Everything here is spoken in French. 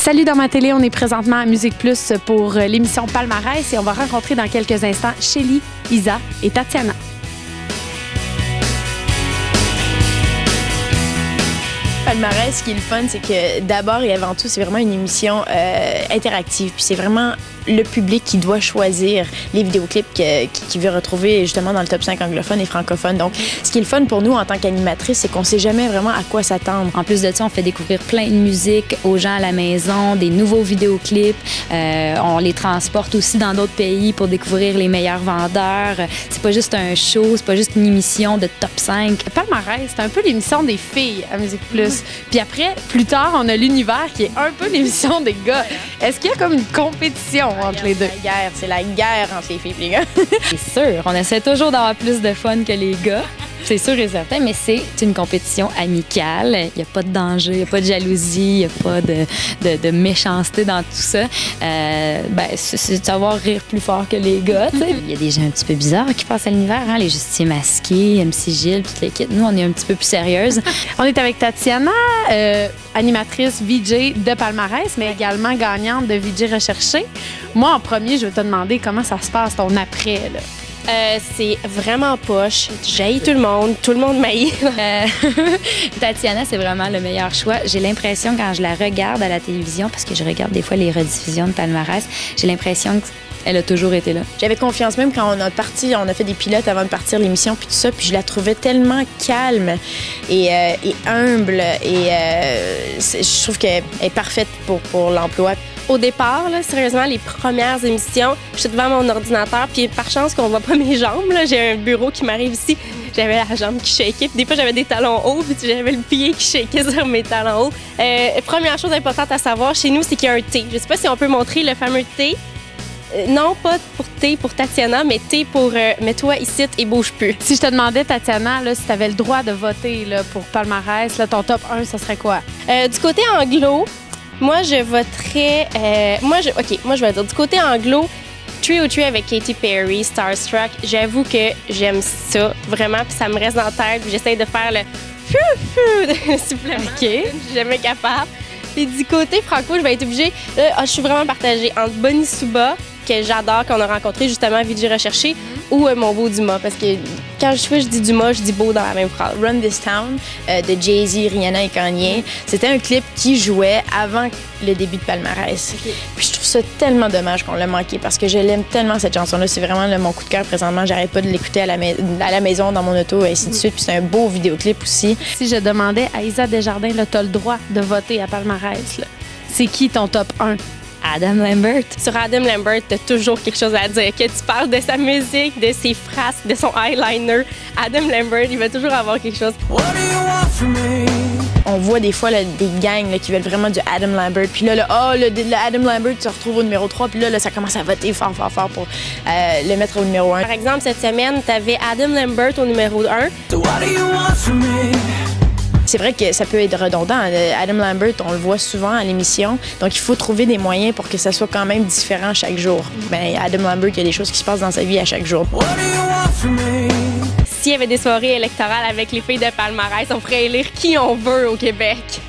Salut dans ma télé, on est présentement à Musique Plus pour l'émission Palmarès et on va rencontrer dans quelques instants Shelly, Isa et Tatiana. Palmarès, ce qui est le fun, c'est que d'abord et avant tout, c'est vraiment une émission interactive. Puis c'est vraiment le public qui doit choisir les vidéoclips qu'il veut retrouver justement dans le top 5 anglophone et francophone. Donc, ce qui est le fun pour nous en tant qu'animatrice, c'est qu'on sait jamais vraiment à quoi s'attendre. En plus de ça, on fait découvrir plein de musique aux gens à la maison, des nouveaux vidéoclips. On les transporte aussi dans d'autres pays pour découvrir les meilleurs vendeurs. C'est pas juste un show, c'est pas juste une émission de top 5. Palmarès, c'est un peu l'émission des filles à Musique Plus. Puis après, plus tard, on a l'univers qui est un peu l'émission des gars. Est-ce qu'il y a comme une compétition entre les deux? C'est la guerre entre les filles et les gars. C'est sûr, on essaie toujours d'avoir plus de fun que les gars. C'est sûr et certain, mais c'est une compétition amicale. Il n'y a pas de danger, il n'y a pas de jalousie, il n'y a pas de méchanceté dans tout ça. C'est de savoir rire plus fort que les gars. Il y a des gens un petit peu bizarres qui passent à l'univers, hein? Les Justiciers Masqués, MC Gilles, toute l'équipe. Nous, on est un petit peu plus sérieuses. On est avec Tatiana, animatrice VJ de Palmarès, mais également gagnante de VJ Recherché. Moi, en premier, je vais te demander comment ça se passe ton après, là. C'est vraiment poche. J'haïs tout le monde m'haït. Tatiana, c'est vraiment le meilleur choix. J'ai l'impression, quand je la regarde à la télévision, parce que je regarde des fois les rediffusions de Palmarès, j'ai l'impression qu'elle a toujours été là. J'avais confiance même quand on a fait des pilotes avant de partir l'émission puis tout ça, puis je la trouvais tellement calme et humble et je trouve qu'elle est parfaite pour l'emploi. Au départ, là, sérieusement, les premières émissions, je suis devant mon ordinateur, puis par chance qu'on voit pas mes jambes, là, j'ai un bureau qui m'arrive ici, j'avais la jambe qui shakeait, puis des fois j'avais des talons hauts, puis j'avais le pied qui shakeait sur mes talons hauts. Première chose importante à savoir chez nous, c'est qu'il y a un T. Je sais pas si on peut montrer le fameux T. Non, pas pour T pour Tatiana, mais T pour mets-toi ici et bouge plus. Si je te demandais, Tatiana, là, si tu avais le droit de voter là, pour Palmarès, là, ton top 1, ça serait quoi? Du côté anglo, moi, je voterais... moi, je vais dire du côté anglo, Three O Three avec Katy Perry, Starstruck. J'avoue que j'aime ça, vraiment, puis ça me reste dans la tête, puis j'essaie de faire le de supplément. OK. Je suis jamais capable. Puis du côté franco, je vais être obligée... je suis vraiment partagée entre Bonnie Souba, que j'adore, qu'on a rencontré justement VJ Recherché, ou mon beau Dumas, parce que quand je dis Dumas, je dis beau dans la même phrase. Run This Town de Jay-Z, Rihanna et Kanye, c'était un clip qui jouait avant le début de Palmarès. Okay. Puis je trouve ça tellement dommage qu'on l'a manqué parce que je l'aime tellement cette chanson-là. C'est vraiment mon coup de cœur présentement. J'arrête pas de l'écouter à la maison, dans mon auto, et ainsi de suite. Puis c'est un beau vidéoclip aussi. Si je demandais à Isa Desjardins, tu as le droit de voter à Palmarès. C'est qui ton top 1? Adam Lambert. Sur Adam Lambert, t'as toujours quelque chose à dire. Que tu parles de sa musique, de ses phrases, de son eyeliner. Adam Lambert, il va toujours avoir quelque chose. On voit des fois là, des gangs là, qui veulent vraiment du Adam Lambert. Puis là, le Adam Lambert se retrouve au numéro 3. Puis là, ça commence à voter fort pour le mettre au numéro 1. Par exemple, cette semaine, t'avais Adam Lambert au numéro 1. C'est vrai que ça peut être redondant. Adam Lambert, on le voit souvent à l'émission. Donc, il faut trouver des moyens pour que ça soit quand même différent chaque jour. Ben, Adam Lambert, il y a des choses qui se passent dans sa vie à chaque jour. S'il y avait des soirées électorales avec les filles de Palmarès, on pourrait élire qui on veut au Québec.